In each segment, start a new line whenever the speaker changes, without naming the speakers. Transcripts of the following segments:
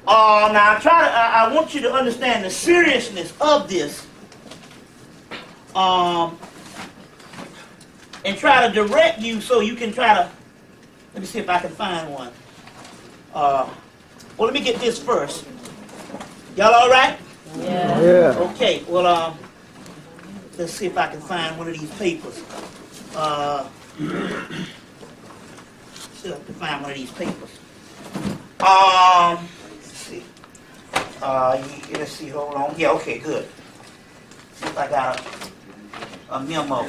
Now I want you to understand the seriousness of this. And try to direct you so you can try to, let me see if I can find one. Well, let me get this first. Y'all all right?
Yeah.
Okay, well, let's see if I can find one of these papers. See if I can find one of these papers. Let's see. Let's see, hold on. Yeah, okay, good. See if I got a memo.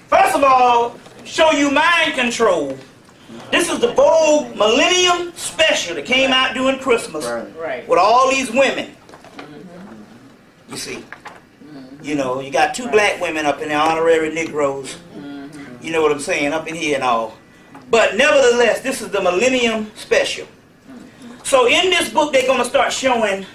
First of all, show you mind control. This is the Vogue Millennium Special that came out during Christmas.
Right.
With all these women. You see. You know, you got two black women up in there, honorary Negroes. You know what I'm saying, up in here and all. But nevertheless, this is the Millennium Special. So in this book, they're going to start showing,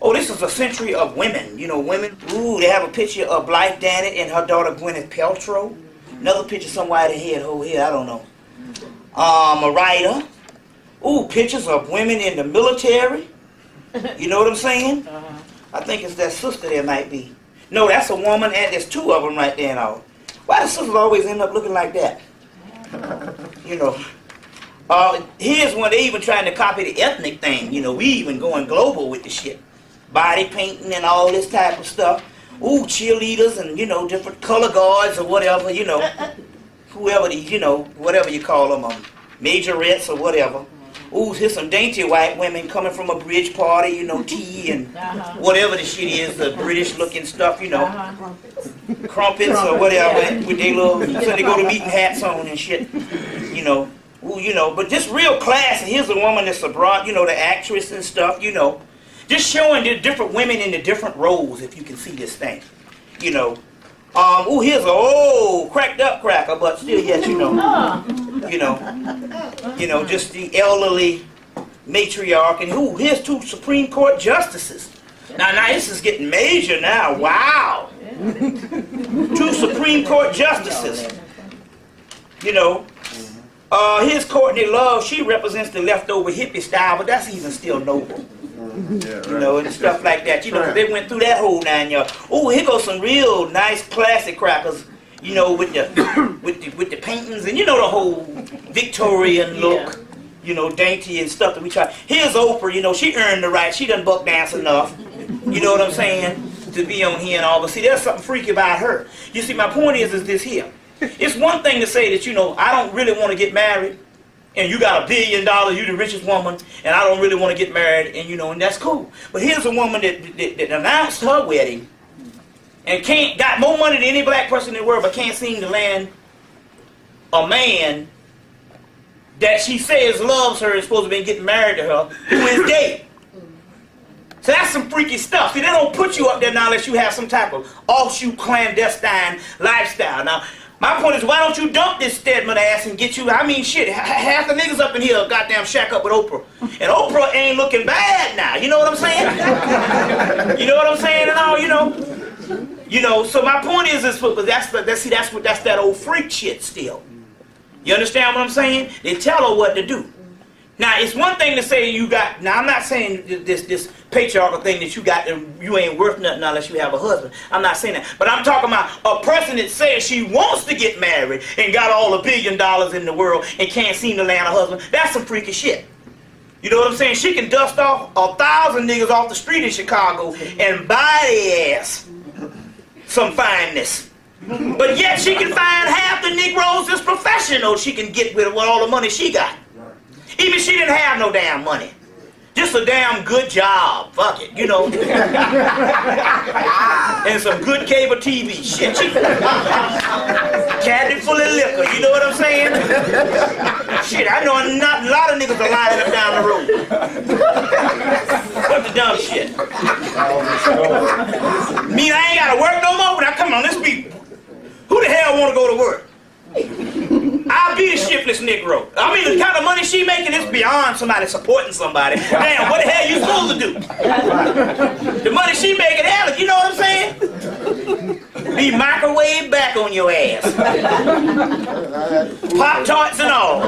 oh, this is a century of women. You know, women. Ooh, they have a picture of Blythe Danner and her daughter Gwyneth Paltrow. Another picture somewhere they had over here, I don't know. A writer. Ooh, pictures of women in the military. You know what I'm saying? I think it's that sister there might be. No, that's a woman, and there's two of them right there and all. Why do sisters always end up looking like that? You know. Here's one, they even trying to copy the ethnic thing. You know, we even going global with the shit. Body painting and all this type of stuff. Ooh, cheerleaders and, you know, different color guards or whatever, you know. Whoever, you know, whatever you call them, majorettes or whatever. Ooh, here's some dainty white women coming from a bridge party, you know, tea and whatever the shit is, the British looking stuff, you know. Crumpets or whatever, with their little, so they go to meeting hats on and shit, you know. Ooh, you know, but just real classy. Here's a woman that's abroad, you know, the actress and stuff, you know. Just showing the different women in the different roles, if you can see this thing, you know. Ooh, here's a old cracked up cracker, but still yet, you know, just the elderly matriarch, and ooh, here's two Supreme Court justices. Now this is getting major now. Wow, two Supreme Court justices. You know, here's Courtney Love. She represents the leftover hippie style, but that's even still noble. Yeah, right. You know, and stuff like that. You know, they went through that whole 9 yards. Oh, here goes some real nice classic crackers. You know, with the with the paintings and you know the whole Victorian look. You know, dainty and stuff that we try. Here's Oprah. You know, she earned the right. She done buck dance enough. You know what I'm saying? To be on here and all. But see, there's something freaky about her. You see, my point is this here. It's one thing to say that, you know, I don't really want to get married. And you got $1 billion, you the richest woman, and I don't really want to get married, and you know, and that's cool. But here's a woman that announced her wedding, and got more money than any black person in the world, but can't seem to land a man that she says loves her and is supposed to be getting married to her, who is gay. So that's some freaky stuff. See, they don't put you up there now unless you have some type of offshoot clandestine lifestyle. Now, my point is, why don't you dump this Stedman ass and get you, I mean, shit, half the niggas up in here goddamn shack up with Oprah. And Oprah ain't looking bad now, you know what I'm saying? You know what I'm saying and all, you know? You know, so my point is but that's that old freak shit still. You understand what I'm saying? They tell her what to do. Now, it's one thing to say you got, now I'm not saying this patriarchal thing that you ain't worth nothing unless you have a husband. I'm not saying that. But I'm talking about a person that says she wants to get married and got all $1 billion in the world and can't seem to land a husband. That's some freaky shit. You know what I'm saying? She can dust off 1,000 niggas off the street in Chicago and buy their ass some fineness. But yet she can find half the Negroes that's professional she can get with all the money she got. Even she didn't have no damn money. Just a damn good job. Fuck it, you know. And some good cable TV shit. Cabinet full of liquor, you know what I'm saying? Shit, I know a lot of niggas are lining up down the road. What the dumb shit? Mean I ain't gotta work no more? Now come on, let's be. Who the hell wanna go to work? I'll be the shiftless Negro. I mean, the kind of money she making is beyond somebody supporting somebody. Damn, what the hell you supposed to do? The money she making, hell, you know what I'm saying? Be microwave back on your ass. Pop-Tarts and all.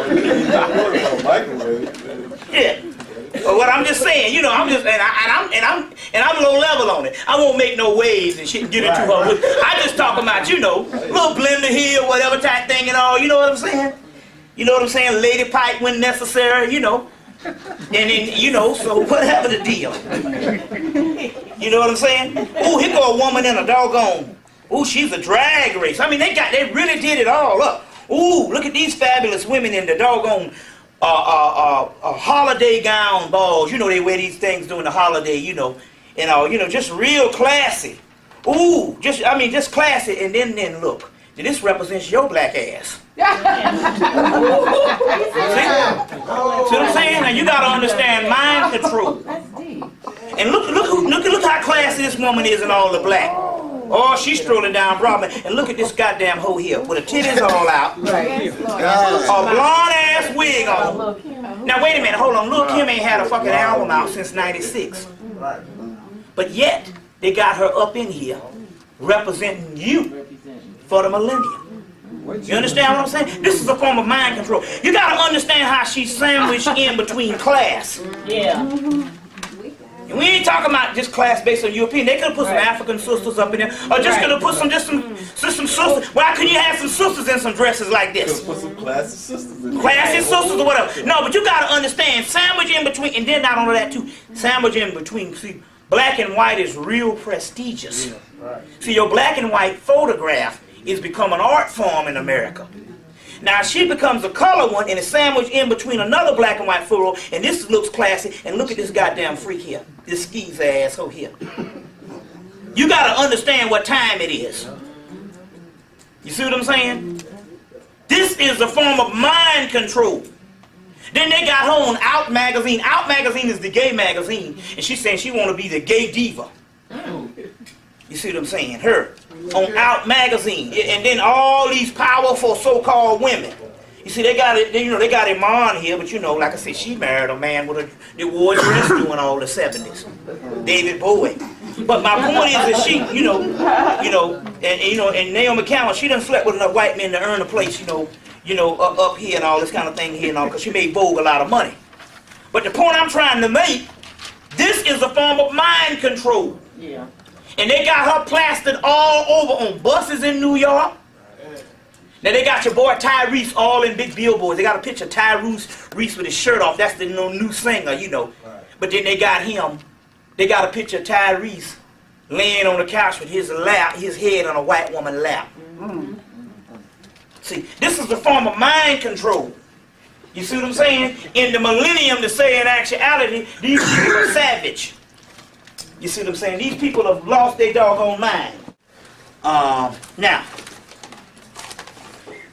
saying, you know, I'm just, and I'm low level on it. I won't make no waves and shit and give it to her. I just talking about, you know, little blender here, whatever type thing and all. You know what I'm saying? You know what I'm saying? Lady pipe when necessary, you know. And then, you know, so whatever the deal. You know what I'm saying? Oh, here go a woman in a doggone. Oh, she's a drag race. I mean, they really did it all up. Ooh, look at these fabulous women in the doggone holiday gown balls. You know, they wear these things during the holiday, you know, and you know, just real classy. Ooh, just classy. And then look, this represents your black ass. See what I'm saying? Now you gotta understand mind control. And look how classy this woman is in all the black. Oh, she's strolling down Broadway, and look at this goddamn hoe here with her titties all out, a blonde ass wig on. Now wait a minute, hold on. Lil' Kim ain't had a fucking album out since '96, but yet they got her up in here representing you for the millennium. You understand what I'm saying? This is a form of mind control. You got to understand how she's sandwiched in between class. Yeah. And we ain't talking about just class based on European. They could have put some African sisters up in there, or just could have put some sisters. Why couldn't you have some sisters in some dresses like this? Put some classy sisters in. Classy sisters or whatever. No, but you got to understand, sandwich in between, and then not only that too, sandwich in between. See, black and white is real prestigious. Yeah, right. See, your black and white photograph is become an art form in America. Now she becomes a color one and is sandwiched in between another black and white photo, and this looks classy, and look at this goddamn freak here. This skis asshole here. You gotta understand what time it is. You see what I'm saying? This is a form of mind control. Then they got her on Out Magazine. Out Magazine is the gay magazine, and she's saying she wanna be the gay diva. You see what I'm saying? Her on Out Magazine, and then all these powerful so-called women. You see, they got it. You know, they got Iman here, but you know, like I said, she married a man with a wore a dress during all the '70s, David Bowie. But my point is that she, you know, and Naomi Campbell, she done slept with enough white men to earn a place, up here and all this kind of thing here and all, because she made Vogue a lot of money. But the point I'm trying to make, this is a form of mind control. Yeah. And they got her plastered all over on buses in New York. Now they got your boy Tyrese all in big billboards. They got a picture of Tyrese with his shirt off. That's the new singer, you know. Right. But then they got him. They got a picture of Tyrese laying on the couch with his head on a white woman's lap. Mm-hmm. See, this is a form of mind control. You see what I'm saying? In the millennium, to say in actuality, these people are savage. You see what I'm saying? These people have lost their doggone mind. Now,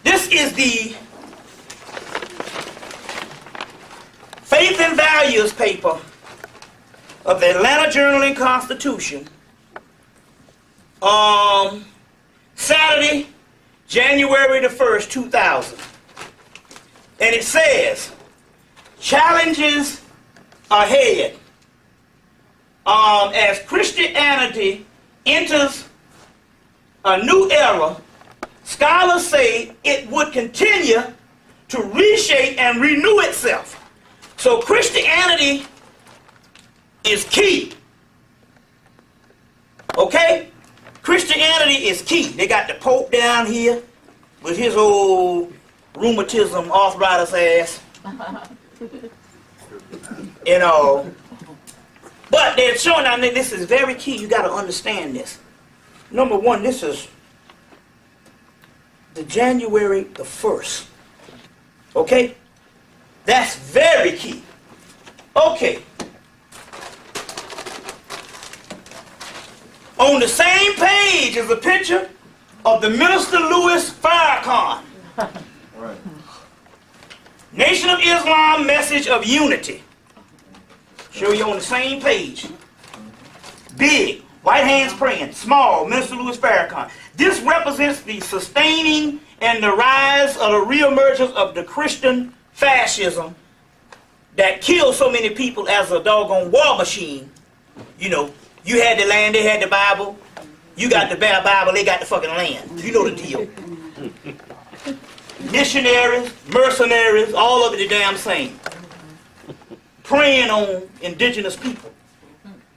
this is the Faith and Values paper of the Atlanta Journal and Constitution. Saturday, January the 1st, 2000. And it says, challenges ahead. As Christianity enters a new era, scholars say it would continue to reshape and renew itself. So Christianity is key. Okay? Christianity is key. They got the Pope down here with his old rheumatism arthritis ass. You know. But they're showing now, this is very key. You got to understand this. Number one, this is the January the 1st. Okay? That's very key. Okay. On the same page is a picture of the Minister Louis Farrakhan. Right. Nation of Islam message of unity. Show you on the same page. Big, white hands praying. Small, Minister Louis Farrakhan. This represents the sustaining and the rise of the reemergence of the Christian fascism that killed so many people as a doggone war machine. You know, you had the land, they had the Bible. You got the Bible, they got the fucking land. You know the deal. Missionaries, mercenaries, all of it the damn same. preying on indigenous people.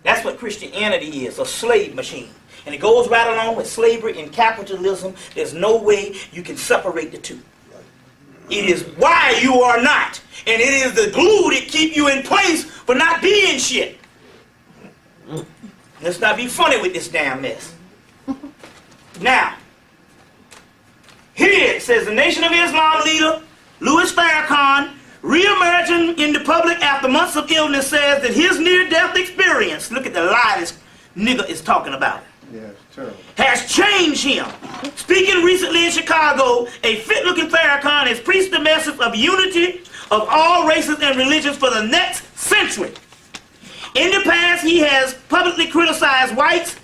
That's what Christianity is, a slave machine. And it goes right along with slavery and capitalism. There's no way you can separate the two. It is why you are not. And it is the glue that keep you in place for not being shit. Let's not be funny with this damn mess. Now, here it says the Nation of Islam leader, Louis Farrakhan, re-emerging in the public after months of illness, says that his near-death experience, look at the lie this nigga is talking about, has changed him. Speaking recently in Chicago, a fit-looking Farrakhan has preached the message of unity of all races and religions for the next century. In the past, he has publicly criticized whites,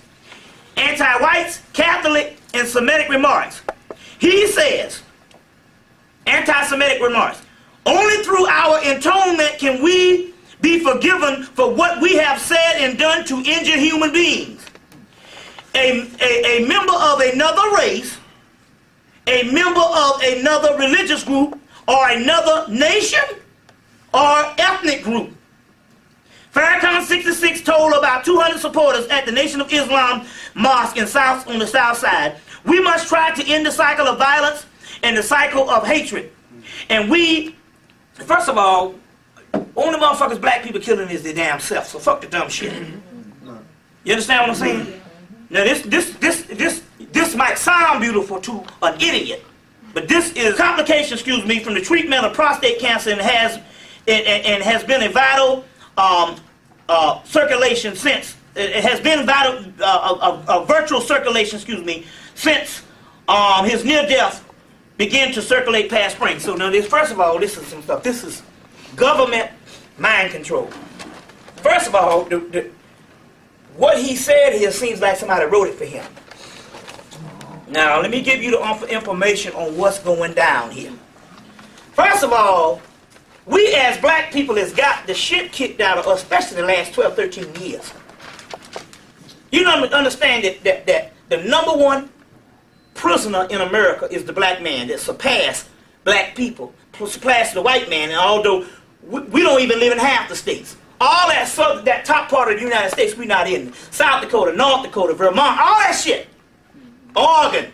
anti-whites, Catholic, and Semitic remarks. He says, anti-Semitic remarks, only through our atonement can we be forgiven for what we have said and done to injure human beings. A member of another race, a member of another religious group, or another nation, or ethnic group. Farrakhan 66 told about 200 supporters at the Nation of Islam mosque on the south side, we must try to end the cycle of violence and the cycle of hatred. And we, first of all, only motherfuckers black people killing is their damn self, so fuck the dumb shit. You understand what I'm saying? Now this might sound beautiful to an idiot, but this is complication, excuse me, from the treatment of prostate cancer and has been a vital circulation since, it has been vital, a virtual circulation, excuse me, since his near death began to circulate past spring. So now this, first of all, this is some stuff. This is government mind control. First of all, what he said here seems like somebody wrote it for him. Now, let me give you the information on what's going down here. First of all, we as black people has got the shit kicked out of us, especially the last 12, 13 years. You don't understand that the number one prisoner in America is the black man that surpassed black people, surpassed the white man, and although we don't even live in half the states. All that top part of the United States, we're not in. South Dakota, North Dakota, Vermont, all that shit. Oregon,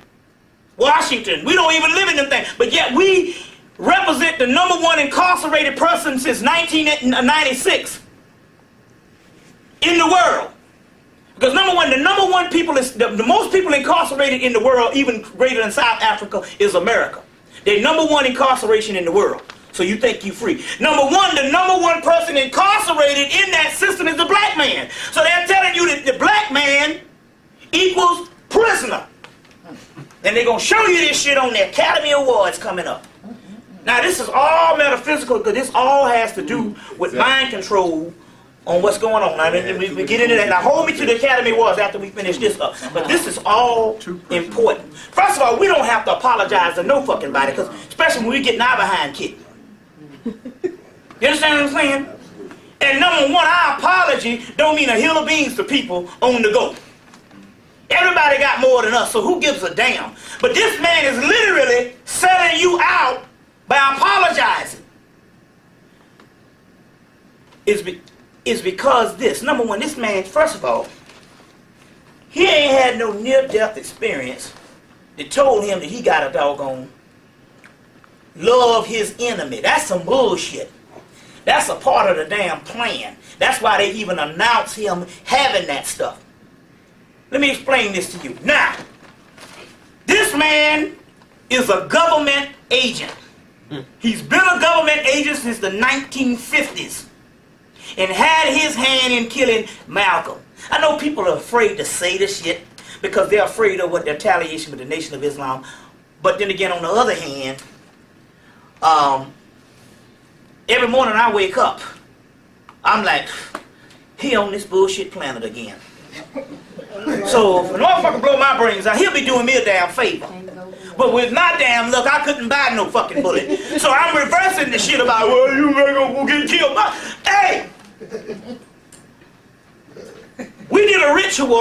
Washington, we don't even live in them things. But yet we represent the number one incarcerated person since 1996 in the world. Because number one, the number one people is, the most people incarcerated in the world, even greater than South Africa, is America. They're number one incarceration in the world. So you think you're free. Number one, the number one person incarcerated in that system is the black man. So they're telling you that the black man equals prisoner. And they're going to show you this shit on the Academy Awards coming up. Now this is all metaphysical because this all has to do with mind control on what's going on. Now we get into that. Now hold me to the Academy Awards after we finish this up. But this is all important. First of all, we don't have to apologize to no fucking body, because especially when we get our behind kicked. You understand what I'm saying? And number one, our apology don't mean a hill of beans to people on the go. Everybody got more than us, so who gives a damn? But this man is literally selling you out by apologizing. It's because this. Number one, this man, first of all, he ain't had no near-death experience that told him that he got a doggone love his enemy. That's some bullshit. That's a part of the damn plan. That's why they even announce him having that stuff. Let me explain this to you. Now, this man is a government agent. He's been a government agent since the 1950s and had his hand in killing Malcolm. I know people are afraid to say this shit because they're afraid of what the retaliation with the Nation of Islam. But then again, on the other hand, every morning I wake up, I'm like, he on this bullshit planet again. So if a motherfucker blow my brains out, he'll be doing me a damn favor. But with my damn luck, I couldn't buy no fucking bullet. So I'm reversing the shit about, well, you ain't gonna get killed. Hey! We did a ritual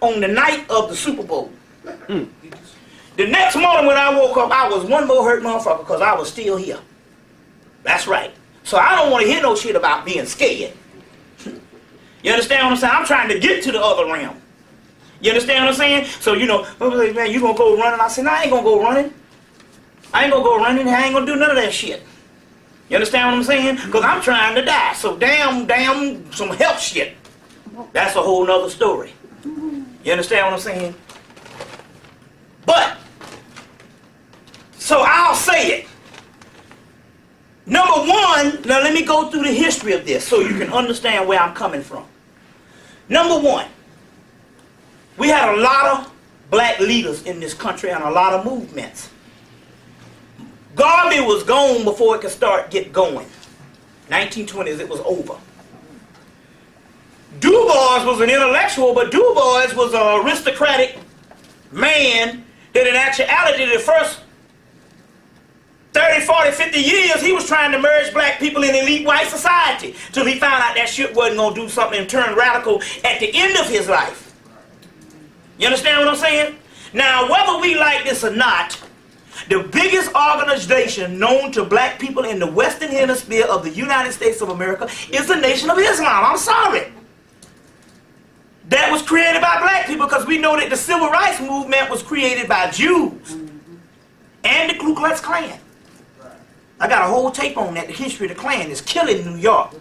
on the night of the Super Bowl. The next morning when I woke up, I was one more hurt motherfucker because I was still here. That's right. So I don't want to hear no shit about being scared. You understand what I'm saying? I'm trying to get to the other realm. You understand what I'm saying? So, you know, man, you gonna go running? I said, no, I ain't gonna go running. I ain't gonna go running. I ain't gonna do none of that shit. You understand what I'm saying? Because I'm trying to die. So damn, some health shit. That's a whole nother story. You understand what I'm saying? But, so I'll say it. Number one, now let me go through the history of this so you can understand where I'm coming from. Number one, we had a lot of black leaders in this country and a lot of movements. Garvey was gone before it could get going. 1920s, it was over. Du Bois was an intellectual, but Du Bois was an aristocratic man that in actuality the first 30, 40, 50 years he was trying to merge black people in elite white society till he found out that shit wasn't going to do something and turn radical at the end of his life. You understand what I'm saying? Now, whether we like this or not, the biggest organization known to black people in the Western Hemisphere of the United States of America is the Nation of Islam. I'm sorry. That was created by black people because we know that the Civil Rights Movement was created by Jews and the Ku Klux Klan. I got a whole tape on that. The history of the Klan is killing New York.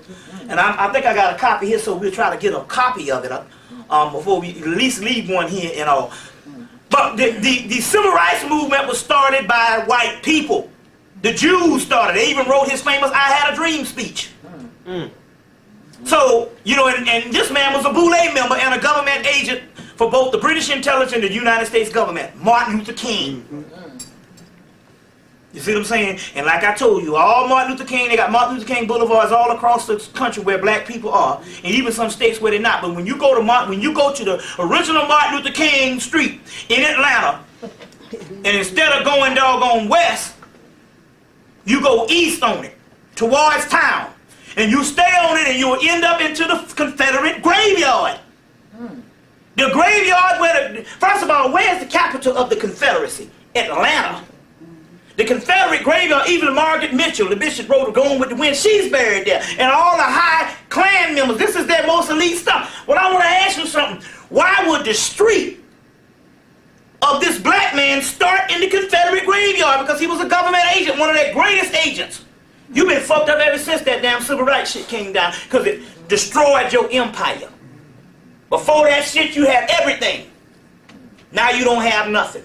And I think I got a copy here, so we'll try to get a copy of it before we at least leave one here and all. But the Civil Rights Movement was started by white people. The Jews started. They even wrote his famous I Had a Dream speech. So, you know, and this man was a Boule member and a government agent for both the British intelligence and the United States government. Martin Luther King. You see what I'm saying? And like I told you, all Martin Luther King, they got Martin Luther King boulevards all across the country where black people are, and even some states where they're not. But when you go to the original Martin Luther King Street in Atlanta, and instead of going doggone west, you go east on it towards town, and you stay on it, and you'll end up into the Confederate graveyard. The graveyard where first of all, where's the capital of the Confederacy? Atlanta. The Confederate graveyard, even Margaret Mitchell, the bishop wrote Going with the Wind, she's buried there. And all the high Klan members, this is their most elite stuff. Well, I want to ask you something. Why would the street of this black man start in the Confederate graveyard? Because he was a government agent, one of their greatest agents. You've been fucked up ever since that damn civil rights shit came down because it destroyed your empire. Before that shit, you had everything. Now you don't have nothing.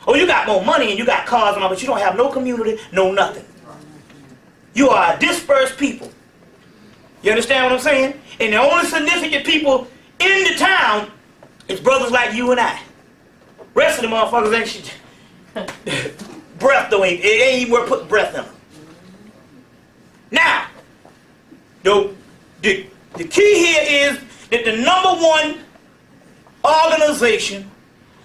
Oh, you got more money and you got cars and all, but you don't have no community, no nothing. You are a dispersed people. You understand what I'm saying? And the only significant people in the town is brothers like you and I. Rest of the motherfuckers ain't shit. Breath though, it ain't even worth putting breath in them. Now, the key here is that the number one organization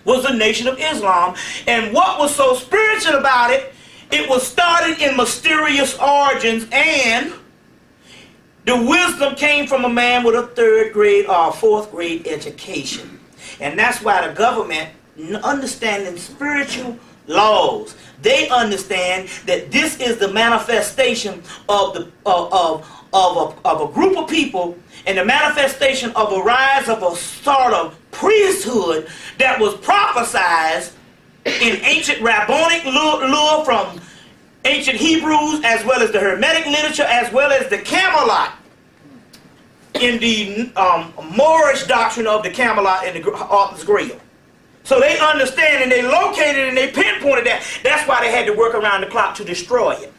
was the Nation of Islam, and what was so spiritual about it, it was started in mysterious origins, and the wisdom came from a man with a 3rd grade or 4th grade education. And that's why the government, understanding spiritual laws, they understand that this is the manifestation of a group of people and the manifestation of a rise of a sort of priesthood that was prophesied in ancient rabbinic lore from ancient Hebrews, as well as the Hermetic literature, as well as the Camelot in the Moorish doctrine of the Camelot and the Arthur's Grail. So they understand and they located and they pinpointed that. That's why they had to work around the clock to destroy it.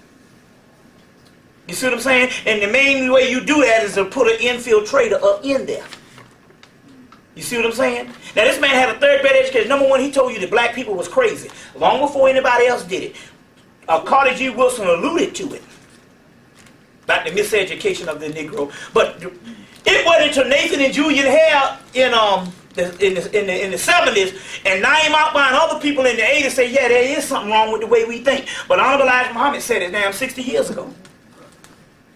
You see what I'm saying? And the main way you do that is to put an infiltrator up in there. You see what I'm saying? Now this man had a 3rd grade education. Number one, he told you that black people was crazy. Long before anybody else did it. Carter G. Wilson alluded to it. About the miseducation of the Negro. But it wasn't until Nathan and Julian Hare in the 70s and Naeem Akbar and other people in the 80s say, yeah, there is something wrong with the way we think. But Honorable Elijah Muhammad said it damn 60 years ago.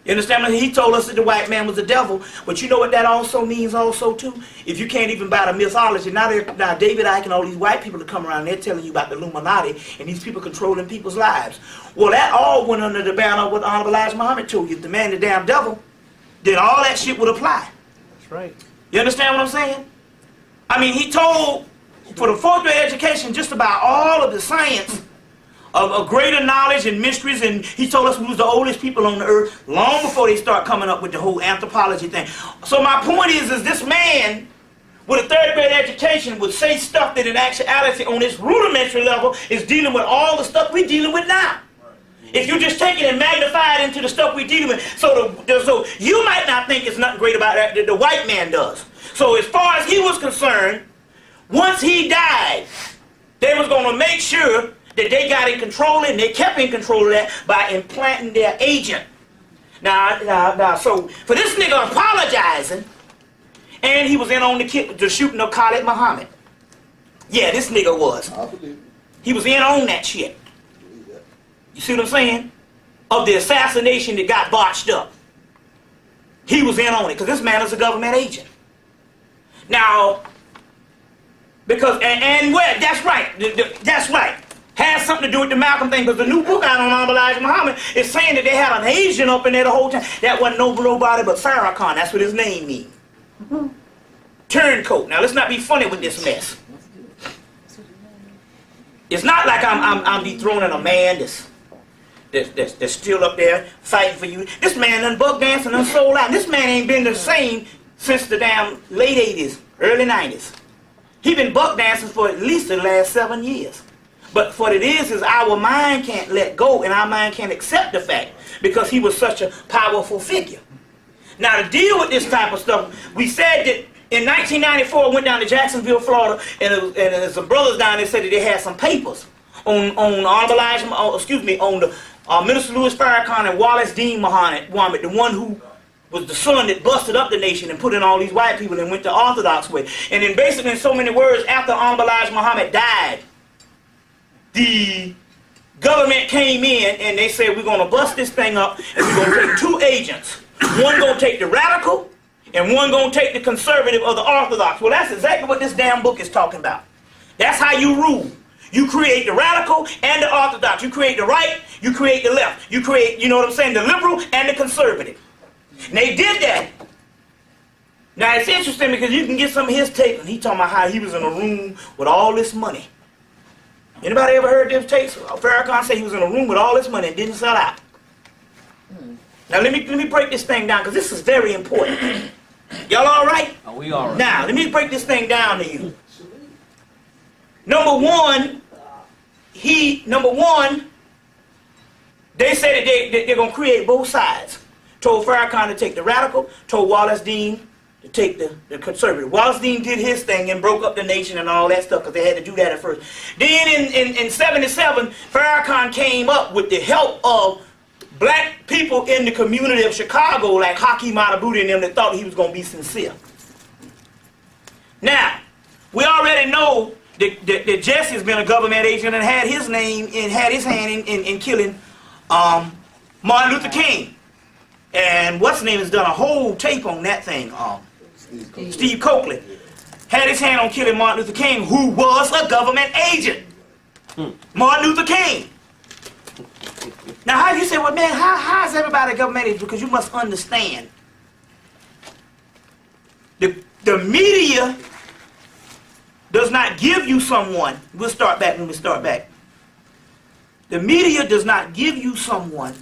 You understand? He told us that the white man was the devil, but you know what that also means also too? If you can't even buy the mythology, now David Icke and all these white people that come around, they're telling you about the Illuminati and these people controlling people's lives. Well, that all went under the banner of what Honorable Elijah Muhammad told you. If the man the damn devil, then all that shit would apply.
That's right.
You understand what I'm saying? I mean, he told, for the 4th grade education, just about all of the science of greater knowledge and mysteries, and he told us we was the oldest people on the earth long before they start coming up with the whole anthropology thing. So my point is this man with a 3rd grade education would say stuff that in actuality on this rudimentary level is dealing with all the stuff we're dealing with now. If you just take it and magnify it into the stuff we're dealing with, so you might not think it's nothing great about that the white man does. So as far as he was concerned, once he died, they was going to make sure that they got in control, and they kept in control of that by implanting their agent. Now, so for this nigga apologizing, and he was in on the shooting of Khalid Muhammad. Yeah, this nigga was.
I believe it.
He was in on that shit. You see what I'm saying? Of the assassination that got botched up. He was in on it, because this man is a government agent. Now, because, and where, that's right, that's right. Has something to do with the Malcolm thing, because the new book out on Honorable Elijah Muhammad is saying that they had an Asian up in there the whole time. That wasn't nobody but Farrakhan. That's what his name means. Turncoat. Now let's not be funny with this mess. It's not like I'm dethroning a man that's still up there fighting for you. This man done buck dancing and sold out. This man ain't been the same since the damn late 80s, early 90s. He been buck dancing for at least the last 7 years. But what it is our mind can't let go, and our mind can't accept the fact, because he was such a powerful figure. Now, to deal with this type of stuff, we said that in 1994, I went down to Jacksonville, Florida, and some brothers down there said that they had some papers on the Minister Louis Farrakhan and Wallace Dean Muhammad, the one who was the son that busted up the nation and put in all these white people and went the Orthodox way. And then basically, in so many words, after Honorable Elijah Muhammad died, the government came in and they said, we're going to bust this thing up, and we're going to take 2 agents. One going to take the radical, and one going to take the conservative or the Orthodox. Well, that's exactly what this damn book is talking about. That's how you rule. You create the radical and the Orthodox. You create the right, you create the left. You create, you know what I'm saying, the liberal and the conservative. And they did that. Now, it's interesting because you can get some of his take, and he talking about how he was in a room with all this money. Anybody ever heard them tapes? Farrakhan said he was in a room with all this money and didn't sell out. Now let me break this thing down, because this is very important. Y'all all right?
Are we all right?
Now let me break this thing down to you. Number one, they said that they're going to create both sides. Told Farrakhan to take the radical, told Wallace Dean to take the conservative. Wallace Dean did his thing and broke up the nation and all that stuff, because they had to do that at first. Then in 77, Farrakhan came up with the help of black people in the community of Chicago, like Haki Matabuti and them, that thought he was going to be sincere. Now, we already know that Jesse has been a government agent and had his name and had his hand in killing Martin Luther King. And what's his name has done a whole tape on that thing. Steve Coakley had his hand on killing Martin Luther King, who was a government agent. Martin Luther King. Now, how you say, well, man, how is everybody a government agent? Because you must understand, the media does not give you someone. We'll start back when we start back. The media does not give you someone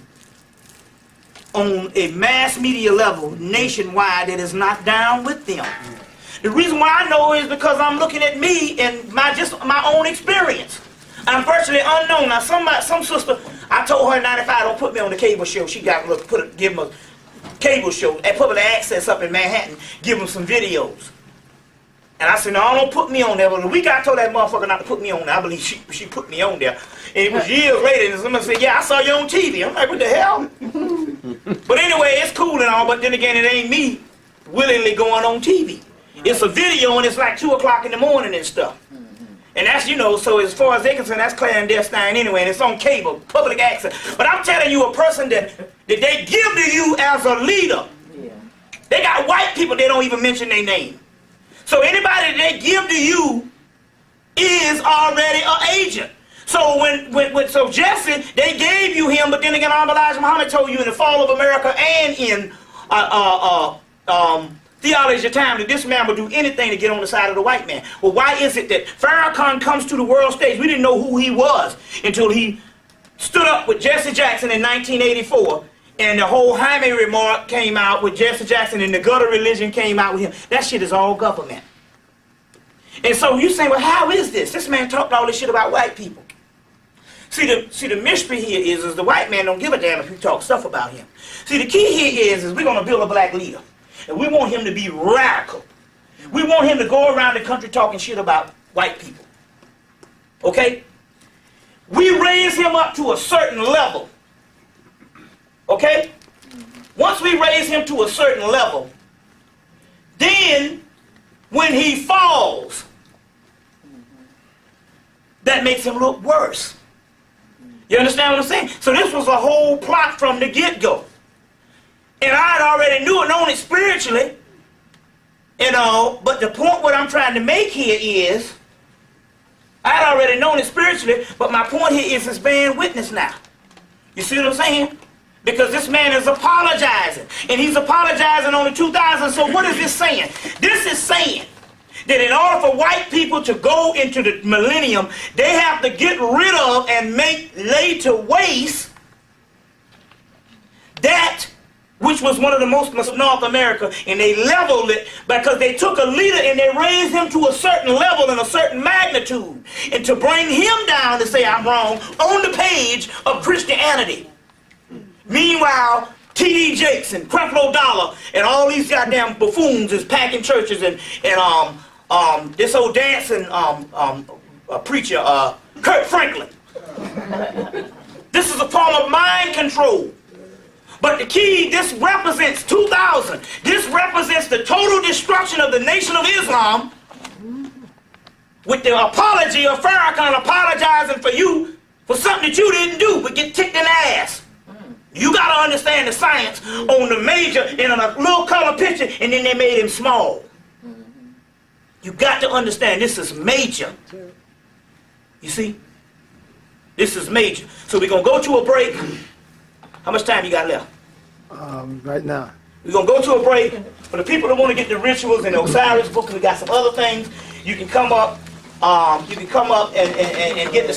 on a mass media level nationwide that is not down with them. The reason why I know is because I'm looking at me and my own experience. I'm virtually unknown. Now some sister, I told her in 95, don't put me on the cable show. She got to give them a cable show at public access up in Manhattan, give them some videos. And I said, no, don't put me on there. Well, the week I told that motherfucker not to put me on there, I believe she put me on there. And it was years later, and somebody said, yeah, I saw you on TV. I'm like, what the hell? But anyway, it's cool and all, but then again, it ain't me willingly going on TV. It's a video, and it's like 2 o'clock in the morning and stuff. And that's, you know, so as far as they're concerned, that's clandestine anyway, and it's on cable, public access. But I'm telling you, a person that they give to you as a leader, they got white people, they don't even mention their name. So anybody that they give to you is already an agent. So so Jesse, they gave you him, but then again, Elijah Muhammad told you in the Fall of America and in Theology of Time that this man would do anything to get on the side of the white man. Well, why is it that Farrakhan comes to the world stage? We didn't know who he was until he stood up with Jesse Jackson in 1984, and the whole Jaime remark came out with Jesse Jackson, and the gutter religion came out with him. That shit is all government. And so you say, well, how is this? This man talked all this shit about white people. See, the mystery here is the white man don't give a damn if you talk stuff about him. See, the key here is we're going to build a black leader. And we want him to be radical. We want him to go around the country talking shit about white people. Okay? We raise him up to a certain level. Okay? Once we raise him to a certain level, then when he falls, that makes him look worse. You understand what I'm saying? So this was a whole plot from the get-go. And I had already knew it, known it spiritually, you know, but the point what I'm trying to make here is, I had already known it spiritually, but my point here is it's bearing witness now. You see what I'm saying? Because this man is apologizing, and he's apologizing on the 2000. So what is this saying? This is saying that in order for white people to go into the millennium, they have to get rid of and lay to waste that which was one of the most North America, and they leveled it because they took a leader and they raised him to a certain level and a certain magnitude, and to bring him down to say I'm wrong on the page of Christianity. Meanwhile, T.D. Jakes and Creflo Dollar and all these goddamn buffoons is packing churches, and this old dancing preacher, Kurt Franklin. This is a form of mind control. But the key, this represents 2000. This represents the total destruction of the Nation of Islam, with the apology of Farrakhan apologizing for you for something that you didn't do but get kicked in the ass. You got to understand the science on the major in a little color picture, and then they made him small. You got to understand this is major. You see? This is major. So we're going to go to a break. How much time you got left?
Right now.
We're going to go to a break. For the people that want to get the rituals and the Osiris book, we got some other things. You can come up, and get the